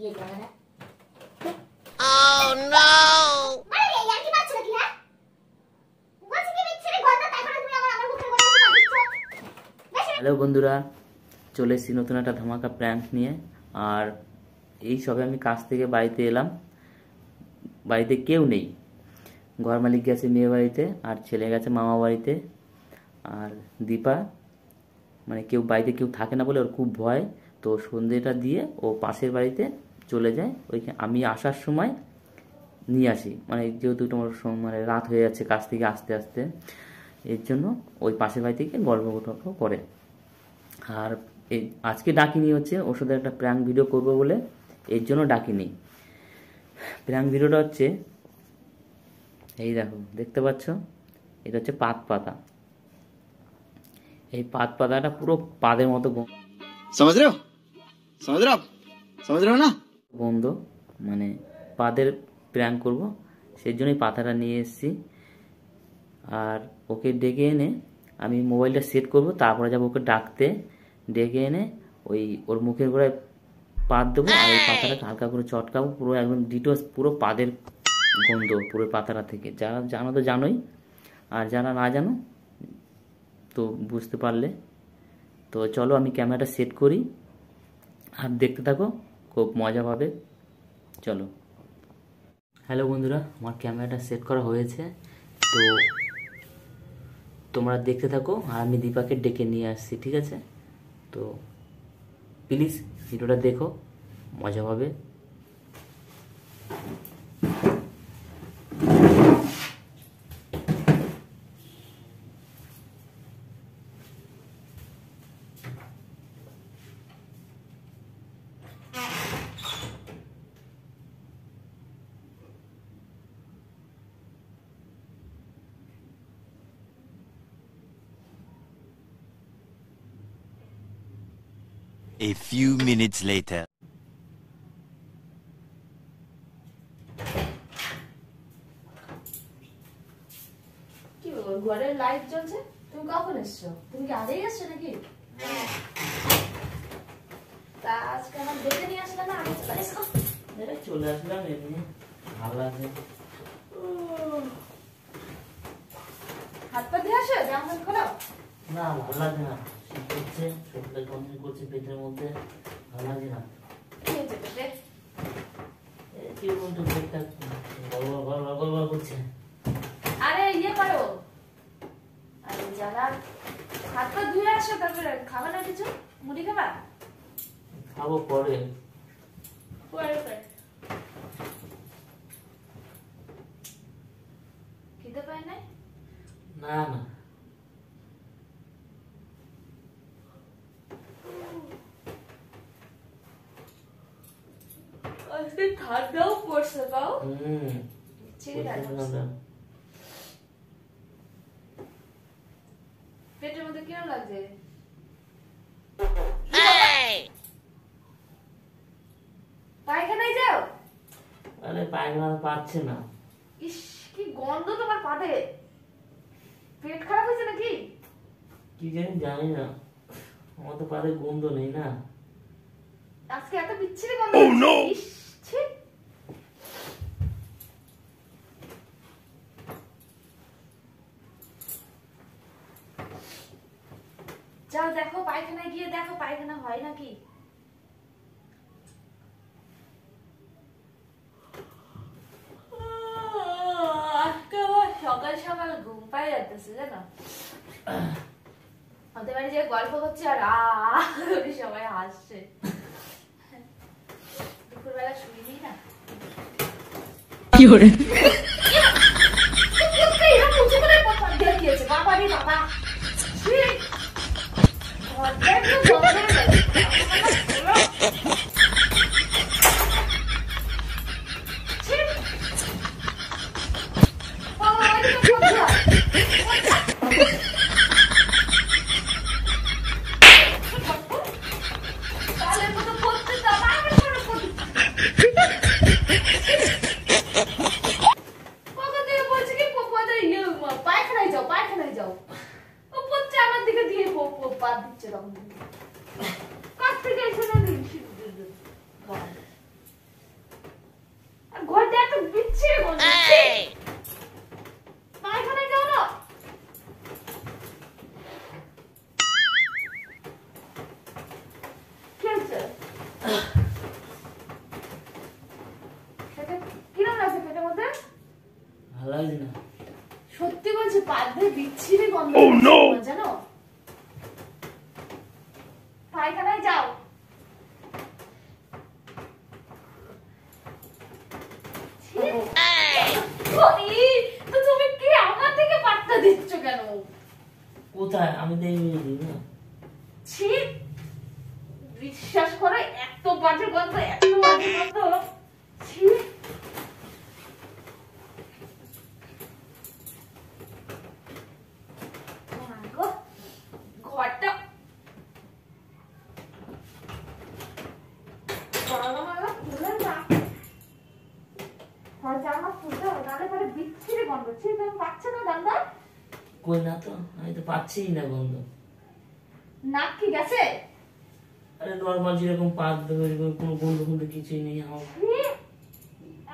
ये क्या है? Oh no! अरे ये यार की बात चल रही है? বলছি কি বিচ্ছিরি গন্ধ তাই করে তুমি আমার মুখে বলে দিচ্ছ। হ্যালো বন্ধুরা, চলে এসেছি নতুন একটা ধামাকা প্র্যাঙ্ক নিয়ে। আর এই সবে আমি কাজ থেকে বাড়িতে এলাম, বাড়িতে কেউ নেই, ঘর মালিক গেছে মেয়ে বাড়িতে আর ছেলে গেছে মামা বাড়িতে। আর দীপা মানে কেউ বাড়িতে কেউ থাকে না বলে ওর খুব ভয়, তো সন্ধ্যেটা দিয়ে ও পাশের বাড়িতে চলে যায়। ওইখানে আমি আসার সময় নিয়ে আসি, মানে যেহেতু তোমার মানে রাত হয়ে যাচ্ছে কাজ থেকে আসতে আসতে, এর জন্য ওই পাশের বাড়ি থেকে গল্প করে। আর আজকে ডাকিনি হচ্ছে ওর সাথে একটা প্র্যাঙ্ক ভিডিও করবো বলে, এর জন্য ডাকিনি। প্র্যাঙ্ক ভিডিওটা হচ্ছে এই দেখো, দেখতে পাচ্ছ, এটা হচ্ছে পাত পাতা। এই পাত পাতাটা পুরো পাদের মতো না বন্ধ, মানে পাদের প্র্যাঙ্ক করব, সেই জন্যই পাতাটা নিয়ে এসেছি। আর ওকে ডেকে এনে আমি মোবাইলটা সেট করব, তারপরে যাবো ওকে ডাকতে। ডেকে এনে ওই ওর মুখের গোড়ায় পাত দেবো আর এই পাতাটাকে হালকা করে চটকাবো, পুরো একদম ডিটোস পুরো পাদের গন্ধ পুরো পাতাটা থেকে। যারা জানো তো জানোই, আর যারা না জানো তো বুঝতে পারলে। তো চলো আমি ক্যামেরাটা সেট করি আর দেখতে থাকো, খুব মজা পাবে। চলো। হ্যালো বন্ধুরা, আমার ক্যামেরাটা সেট করা হয়েছে, তো তোমরা দেখতে থাকো আর আমি দীপাকে ডেকে নিয়ে আসছি, ঠিক আছে? তো প্লিজ ভিডিওটা দেখো, মজা পাবে। A few minutes later. কি ঘরে লাইট জ্বলছে? তুমি কখন এসছো? তুমি কি আগেই এসছো নাকি? তা আজকে আমার দেখে নিয়ে আসলে না, আমি চলে এসো। চলে আসলাম, এমনি ভালো লাগে। হাত পা ধুয়ে আসো, জামা খোলো। না ভালো লাগে না, শীত করছে, শরীরটা গন্ধ করছে পেটের মধ্যে, ভালো লাগে না। কি হয়েছে পেটে? কি বলতো, পেটটা গড়বড় করছে। আরে ইয়ে করো, আরে যারা হাত পা ধুয়ে আসো, তারপরে খাবে না কিছু? মুড়ি খাবা? খাবো পরে। খেতে পাই নাই? না না, আজকে ঠান্ডাও পড়ছে, পাও? পেটের মধ্যে কেমন লাগছে? পায়খানায় যাও। আরে পায়খানা পাচ্ছে না। ইস, কি গন্ধ তোমার পাতে। পেট খারাপ হয়েছে নাকি? কি জানি না, আমার তো পাতে গন্ধ নেই না। আজকে এত বিচ্ছিরি গন্ধ। ইস, ছি। যাও দেখো, পায়খানায় গিয়ে দেখো পায়খানা হয় নাকি। সকাল সকাল ঘুম পাই যাচ্ছে, জানো? ওদের বাড়ি যে গল্প করছে আর সবাই হাসছে। দুপুরবেলা শুইনি না। কি করে বাবা রে বাবা, গন্ধ। পায়খানায় যাও না। কি হচ্ছে? কিরম লাগছে পেটের মধ্যে? ভালো লাগছে না। সত্যি বলছি পায়ে বিচ্ছিরি গন্ধ জানো। পায়খানায় যাও। তো তুমি কি আমার থেকে পাত্তা দিচ্ছ কেন? কোথায় আমি দেখিনি না। ছি, বিশ্বাস করো এত বাজে গন্ধ, এত বাজে গন্ধ। ছি, ঘরটা বিচ্ছিরি গন্ধ। ছি, তুমি পাচ্ছ না গন্ধ? কই না তো, আমি তো পাচ্ছি না গন্ধ। নাক কি গেছে? আরে নরমাল যেরকম পাত দেবে কোনো গন্ধ গন্ধ কিছুই নেই আমার।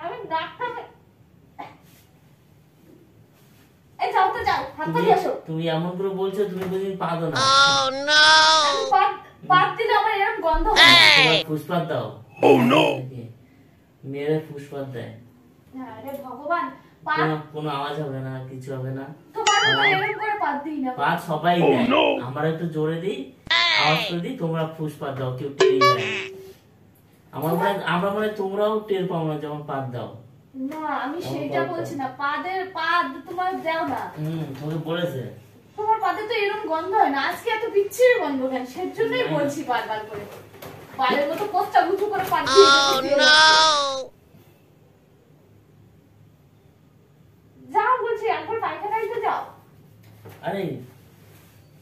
আমি নাকটা এই যাও তো যাও, হাত পা দিয়ে আসো। তুমি এমন করে বলছো তুমি কোনদিন পাদো না। পাত দিলে আমার এরকম গন্ধ হয়। তোমার ফুসপাত দাও। মেয়েরা ফুসপাত দেয়। আরে ভগবান, কোনো আওয়াজ হবে না, কিছু হবে না। তোমার তো এরকম করে পাত দিই না। পাত সবাই দেয়, আমরা একটু জোরে দিই, আওয়াজ করে দিই, তোমরা ফুসপাত দাও, কেউ টেরই দেয় না। আমরা মনে তোমরাও টের পাও না যখন পাত দাও। না আমি সেটা বলছি না, পাদ তোমার দাও না। তোমাকে বলেছে তোমার পাতে তো এরকম গন্ধ হয় না, আজকে এত বিচ্ছিরি গন্ধ কেন? সেজন্যই বলছি বারবার করে। বালের মতো কোচ্চা গুচু করে পাত দিয়ে যাও বলছি, একবার পায়খানায় তো যাও। আরে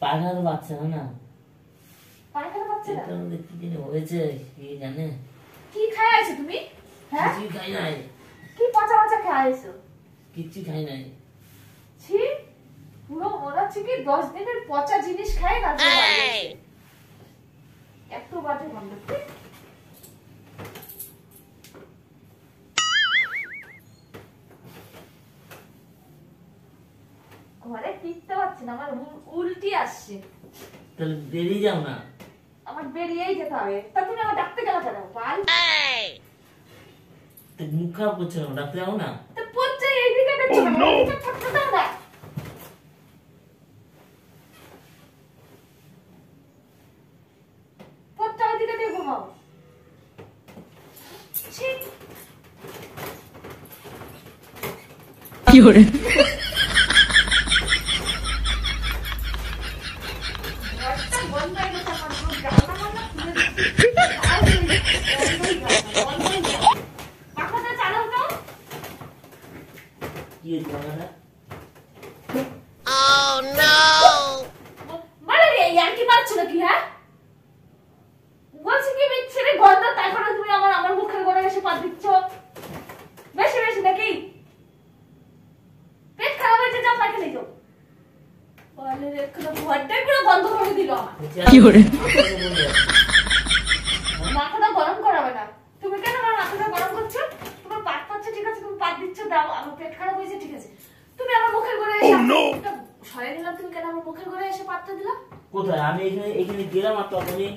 পায়খানা পাচ্ছে না। পায়খানা পাচ্ছে না? এটার মধ্যে কি জানি হয়েছে, কি জানে। কি খাই আছো তুমি? হ্যাঁ কিছু খাই নাই। কি পচা পচা খাই আছো? কিচ্ছু খাই নাই। ছি, পুরো মনে হচ্ছে কি 10 দিনের পচা জিনিস খাই না। এত বাজে গন্ধ। ঘরে টিকতে পারছি না, আমার উল্টি আসছে। তাহলে বেরিয়ে যাও না। আমার বেরিয়েই যেতে হবে। তা তুমি আমার ডাকতে গেল কেন? বাল, মুখ খারাপ করছে না, ডাকতে যাও না। তো পচা এইদিকে দেখছো না, এইদিকে পচা দাও না। পচা এইদিকে দিয়ে ঘুমাও। ছি, কি হরে ঘরটা বন্ধ হয়ে গেছে। আমার পুরো জানলা মানলা খুলে দিচ্ছি। পাখাটা চালাও তো। কি হয়েছে বাবারা? মানে ইয়ার কি পাচ্ছ নাকি? হ্যাঁ বলছি কি বিচ্ছিরি গন্ধ, তারপরে তুমি আমার মুখের গোড়ে এসে পাত দিচ্ছ। বেশি বেশি নাকি? পেট খারাপ হয়েছে, যাও পায়খানায় যাও। বলে রেখে ঘরটাই পুরো গন্ধ করে দিল আমার। কি হরে মাথাটা গরম করাবে না। তুমি কেন আমার মাথাটা গরম করছো? তোমার পাত পাচ্ছে ঠিক আছে, তুমি পাত দিচ্ছ, দাও। আমার পেট খারাপ হয়েছে ঠিক আছে, তুমি আমার মুখের গোড়ে এসে সরে নিলাম। তুমি কেন আমার মুখের গোড়ে এসে পাতটা দিলা? কোথায়? আমি এখানে গেলাম আর তখনই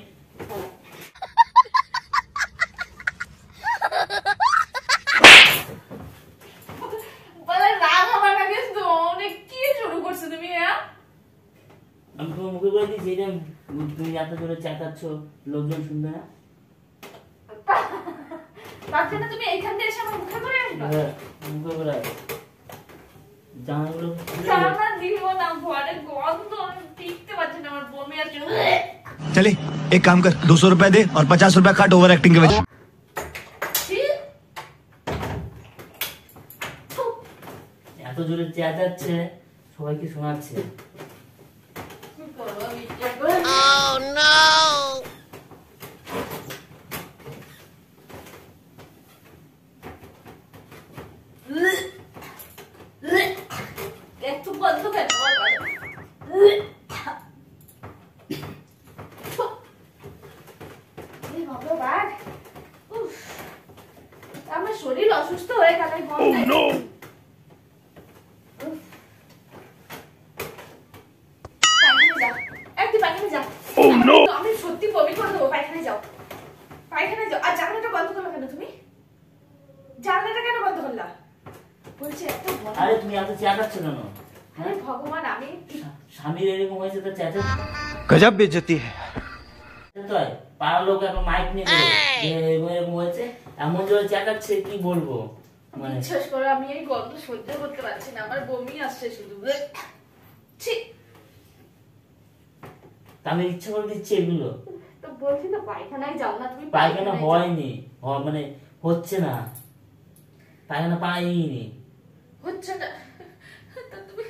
বলে রাগ আমার না কিন্তু অনেক কি শুরু করছো তুমি? হ্যাঁ আমি তোমার মুখে করে দিচ্ছি, এটা তুমি এত জোরে চেঁচাচ্ছ, লোকজন শুনবে না। তার জন্য তুমি এইখান দিয়ে এসে আমার মুখের গোড়ে আসবা? মুখে করে জামাগুলো জামা দিব না, ঘরে গন্ধ আমি টিকতে পারছি না, আমার বমি আসছে। चले एक काम कर 200 रुपए दे और 50 रुपए काट ओवर एक्टिंग के वजह। এত জোরে চেঁচাচ্ছে, সবাইকে শোনাচ্ছে। একটু বন্ধ কেন? আমার শরীর অসুস্থ হয়ে গেল আমি সত্যি বমি করে দেবো। পায়খানায় যাও, পায়খানায় যাও। আর জানলাটা বন্ধ করলো কেন তুমি? জানলাটা কেন বন্ধ করলা? বলছি এত আরে তুমি এত চেঁচাচ্ছ কেন? আরে ভগবান, আমি স্বামীর এরকম হয়েছে তো চেঁচা गजब बेइज्जती है। তো পাড়ার লোক এখন মাইক নিয়ে এরকম হয়েছে, এমন জোরে চেঁচাচ্ছে কি বলবো। মানে বিশ্বাস করো আমি এই গন্ধ সহ্য করতে পারছি না, আমার বমি আসছে শুধু। ছি, আমি ইচ্ছা করে দিচ্ছি এগুলো। তো বলছি তো পায়খানায় যাও না তুমি। পায়খানা হয়নি, মানে হচ্ছে না, পায়খানা পাইনি, হচ্ছে না। তো তুমি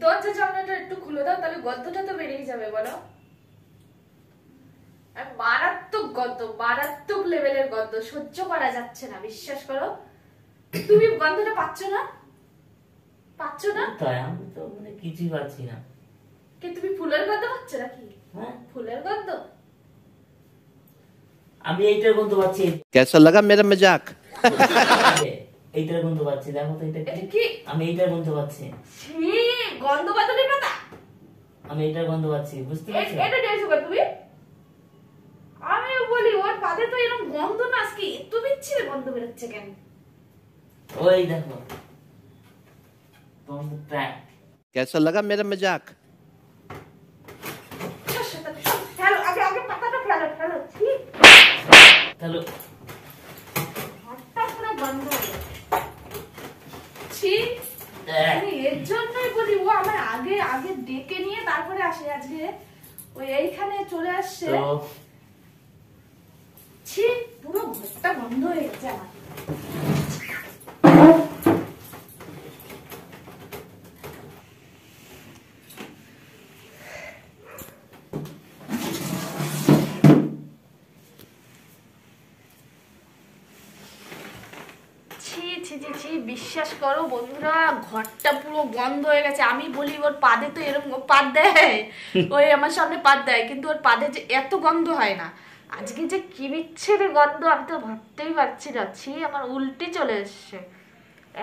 দরজা জানলাটা একটু খুলে দাও, তাহলে গন্ধটা তো বেরিয়ে যাবে। বলো, আর মারাত্মক গন্ধ, মারাত্মক লেভেলের গন্ধ, সহ্য করা যাচ্ছে না। বিশ্বাস করো, তুমি গন্ধটা পাচ্ছ না? পাচ্ছ না? তাই আমি তো মানে কিছুই পাচ্ছি না। কি তুমি ফুলের গন্ধ পাচ্ছ নাকি? হ্যাঁ, ফুলের গন্ধ? আমি এইটার গন্ধ পাচ্ছি। कैसा लगा मेरा मजाक? এইটার গন্ধ পাচ্ছি, দেখো তো এটা এটা কি? আমি এইটার গন্ধ পাচ্ছি। ছি, গন্ধ বাদলের পাতা। আমি এইটার গন্ধ পাচ্ছি, বুঝতে পারছো? এটা দিয়েছো কর তুমি? আমি বলি ওর পাদে তো এরকম গন্ধ না, আজকে এত বিচ্ছিরি গন্ধ বেরোচ্ছে কেন? ওই দেখো, তোমার প্র্যাঙ্ক। कैसा लगा मेरा मजाक? ফেলো, আগে আগে পাতাটা ফেলো, ফেলো। ছি, তাহলে হাতটা পুরো বন্ধ হয়ে গেছে। ছি, আমি এর জন্যই বলি ও আমার আগে আগে ডেকে নিয়ে তারপরে আসে। আজকে ওই এইখানে চলে আসছে। তো ছি, পুরো ঘরটা বন্ধ হয়ে গেছে আমার। বিশ্বাস করো বন্ধুরা, ঘরটা পুরো বন্ধ হয়ে গেছে। আমি বলি ওর পাদে তো এরকম পাদ দেয়, ওই আমার সামনে পাদ দেয়, কিন্তু ওর পাদে যে এত গন্ধ হয় না। আজকে যে কি বিচ্ছিরি গন্ধ আমি তো ভাবতেই পারছি না। ছি, আমার উল্টি চলে এসছে।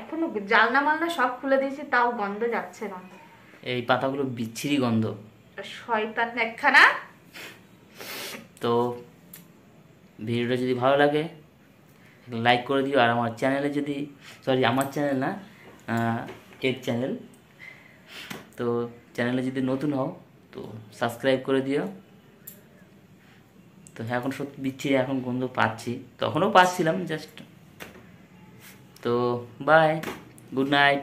এখনো জানলা মালনা সব খুলে দিয়েছি, তাও গন্ধ যাচ্ছে না। এই পাতাগুলো বিচ্ছিরি গন্ধ, শয়তান একখানা। তো ভিডিওটা যদি ভালো লাগে লাইক করে দিও। আর আমার চ্যানেলে যদি, সরি আমার চ্যানেল না, এর চ্যানেল, তো চ্যানেলে যদি নতুন হও তো সাবস্ক্রাইব করে দিও। তো হ্যাঁ, এখন সত্যি বিচ্ছিরি এখন গন্ধ পাচ্ছি, তখনও পাচ্ছিলাম জাস্ট। তো বাই, গুড নাইট।